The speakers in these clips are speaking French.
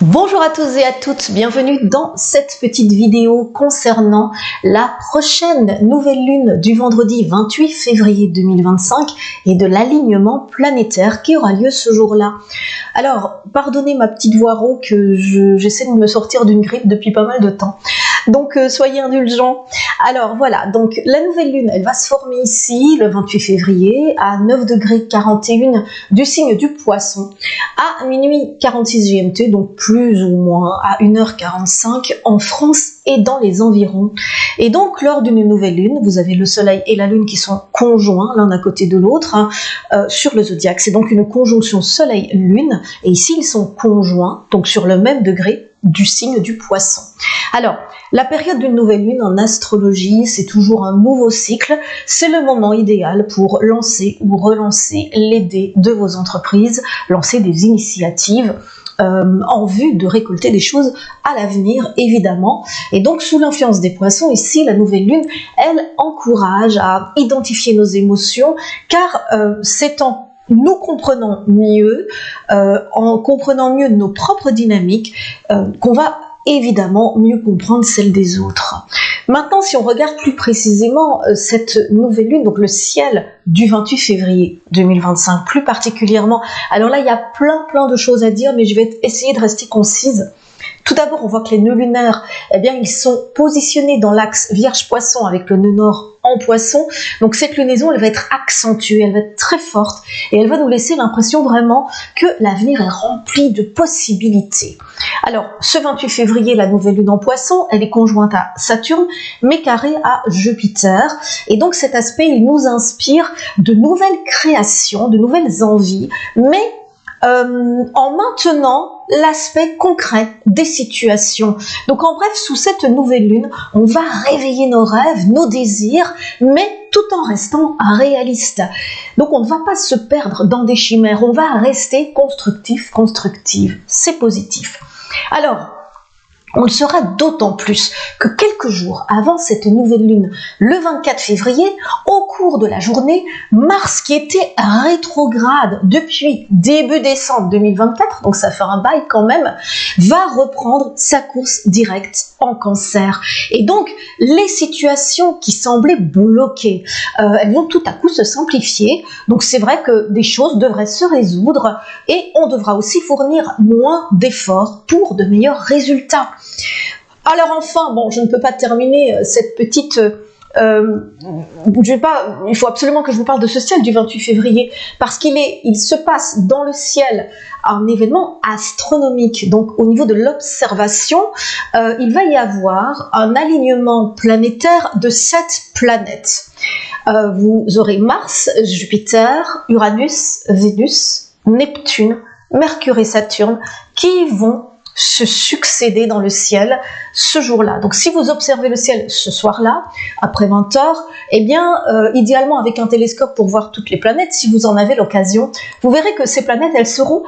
Bonjour à tous et à toutes, bienvenue dans cette petite vidéo concernant la prochaine nouvelle lune du vendredi 28 février 2025 et de l'alignement planétaire qui aura lieu ce jour-là. Alors, pardonnez ma petite voix rauque, j'essaie de me sortir d'une grippe depuis pas mal de temps. Donc soyez indulgents. Alors voilà, donc la nouvelle lune, elle va se former ici le 28 février à 9 degrés 41 du signe du Poisson à minuit 46 GMT, donc plus ou moins à 1h45 en France et dans les environs. Et donc lors d'une nouvelle lune, vous avez le soleil et la lune qui sont conjoints l'un à côté de l'autre sur le zodiaque. C'est donc une conjonction soleil-lune et ici ils sont conjoints, donc sur le même degré du signe du Poisson. Alors, la période d'une nouvelle lune en astrologie, c'est toujours un nouveau cycle. C'est le moment idéal pour lancer ou relancer les dés de vos entreprises, lancer des initiatives en vue de récolter des choses à l'avenir, évidemment. Et donc, sous l'influence des Poissons, ici, la nouvelle lune, elle encourage à identifier nos émotions, car c'est en nous comprenant mieux, en comprenant mieux nos propres dynamiques, qu'on va évidemment mieux comprendre celle des autres. Maintenant, si on regarde plus précisément cette nouvelle lune, donc le ciel du 28 février 2025 plus particulièrement, alors là il y a plein de choses à dire, mais je vais essayer de rester concise. Tout d'abord, on voit que les nœuds lunaires, eh bien, ils sont positionnés dans l'axe Vierge-Poisson avec le nœud nord en Poisson. Donc cette lunaison, elle va être accentuée, elle va être très forte et elle va nous laisser l'impression vraiment que l'avenir est rempli de possibilités. Alors, ce 28 février, la nouvelle lune en Poisson, elle est conjointe à Saturne, mais carrée à Jupiter. Et donc cet aspect, il nous inspire de nouvelles créations, de nouvelles envies, mais en maintenant l'aspect concret des situations. Donc en bref, sous cette nouvelle lune, on va réveiller nos rêves, nos désirs, mais tout en restant réaliste. Donc on ne va pas se perdre dans des chimères, on va rester constructive. C'est positif. Alors, on le sera d'autant plus que quelques jours avant cette nouvelle lune, le 24 février, au cours de la journée, Mars, qui était rétrograde depuis début décembre 2024, donc ça fait un bail quand même, va reprendre sa course directe en Cancer. Et donc, les situations qui semblaient bloquées, elles vont tout à coup se simplifier. Donc c'est vrai que des choses devraient se résoudre et on devra aussi fournir moins d'efforts pour de meilleurs résultats. Alors enfin, bon, je ne peux pas terminer cette petite... il faut absolument que je vous parle de ce ciel du 28 février, parce il se passe dans le ciel un événement astronomique. Donc au niveau de l'observation, il va y avoir un alignement planétaire de 7 planètes. Vous aurez Mars, Jupiter, Uranus, Vénus, Neptune, Mercure et Saturne qui vont se succéder dans le ciel ce jour-là. Donc si vous observez le ciel ce soir-là, après 20 h, eh bien, idéalement avec un télescope pour voir toutes les planètes, si vous en avez l'occasion, vous verrez que ces planètes, elles seront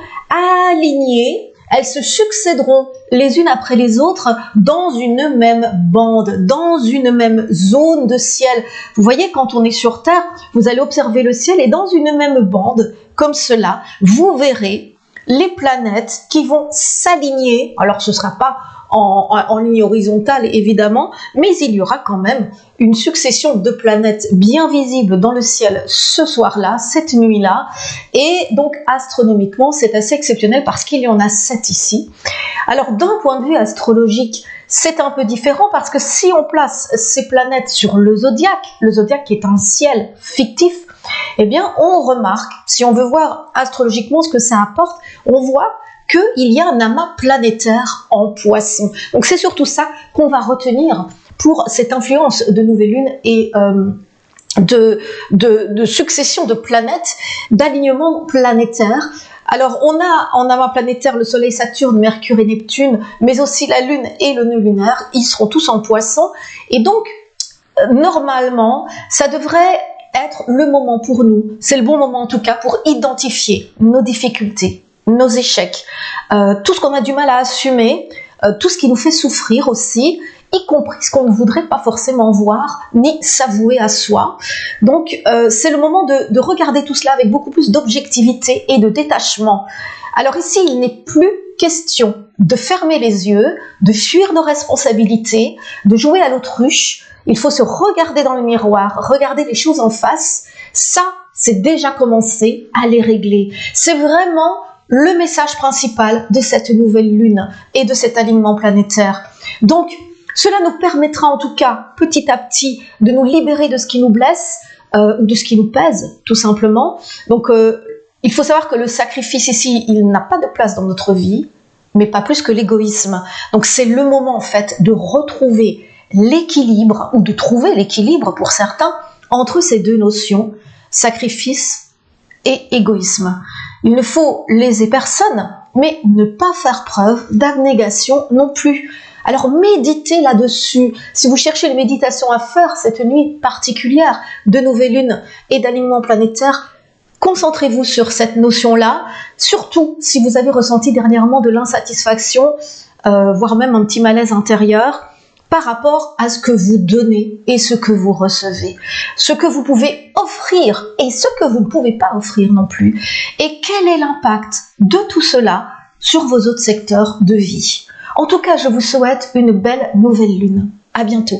alignées, elles se succéderont les unes après les autres dans une même bande, dans une même zone de ciel. Vous voyez, quand on est sur Terre, vous allez observer le ciel et dans une même bande, comme cela, vous verrez les planètes qui vont s'aligner. Alors ce ne sera pas en ligne horizontale évidemment, mais il y aura quand même une succession de planètes bien visibles dans le ciel ce soir-là, cette nuit-là, et donc astronomiquement c'est assez exceptionnel parce qu'il y en a 7 ici. Alors d'un point de vue astrologique, c'est un peu différent parce que si on place ces planètes sur le zodiaque qui est un ciel fictif, eh bien on remarque, si on veut voir astrologiquement ce que ça apporte, on voit qu'il y a un amas planétaire en Poisson. Donc c'est surtout ça qu'on va retenir pour cette influence de nouvelle lune et de succession de planètes, d'alignement planétaire. Alors on a en amas planétaire le Soleil, Saturne, Mercure et Neptune, mais aussi la Lune et le nœud lunaire, ils seront tous en Poisson. Et donc normalement, ça devrait être le moment pour nous, c'est le bon moment en tout cas pour identifier nos difficultés, nos échecs, tout ce qu'on a du mal à assumer, tout ce qui nous fait souffrir aussi, y compris ce qu'on ne voudrait pas forcément voir ni s'avouer à soi. Donc c'est le moment de regarder tout cela avec beaucoup plus d'objectivité et de détachement. Alors ici, il n'est plus question de fermer les yeux, de fuir nos responsabilités, de jouer à l'autruche. Il faut se regarder dans le miroir, regarder les choses en face. Ça, c'est déjà commencé à les régler. C'est vraiment le message principal de cette nouvelle lune et de cet alignement planétaire. Donc, cela nous permettra en tout cas, petit à petit, de nous libérer de ce qui nous blesse ou de ce qui nous pèse, tout simplement. Donc, il faut savoir que le sacrifice ici, il n'a pas de place dans notre vie, mais pas plus que l'égoïsme. Donc, c'est le moment, en fait, de retrouver l'équilibre, ou de trouver l'équilibre pour certains, entre ces deux notions, sacrifice et égoïsme. Il ne faut léser personne, mais ne pas faire preuve d'abnégation non plus. Alors méditez là-dessus. Si vous cherchez une méditation à faire cette nuit particulière de nouvelle lune et d'alignement planétaire, concentrez-vous sur cette notion-là, surtout si vous avez ressenti dernièrement de l'insatisfaction, voire même un petit malaise intérieur, par rapport à ce que vous donnez et ce que vous recevez, ce que vous pouvez offrir et ce que vous ne pouvez pas offrir non plus, et quel est l'impact de tout cela sur vos autres secteurs de vie. En tout cas, je vous souhaite une belle nouvelle lune. À bientôt.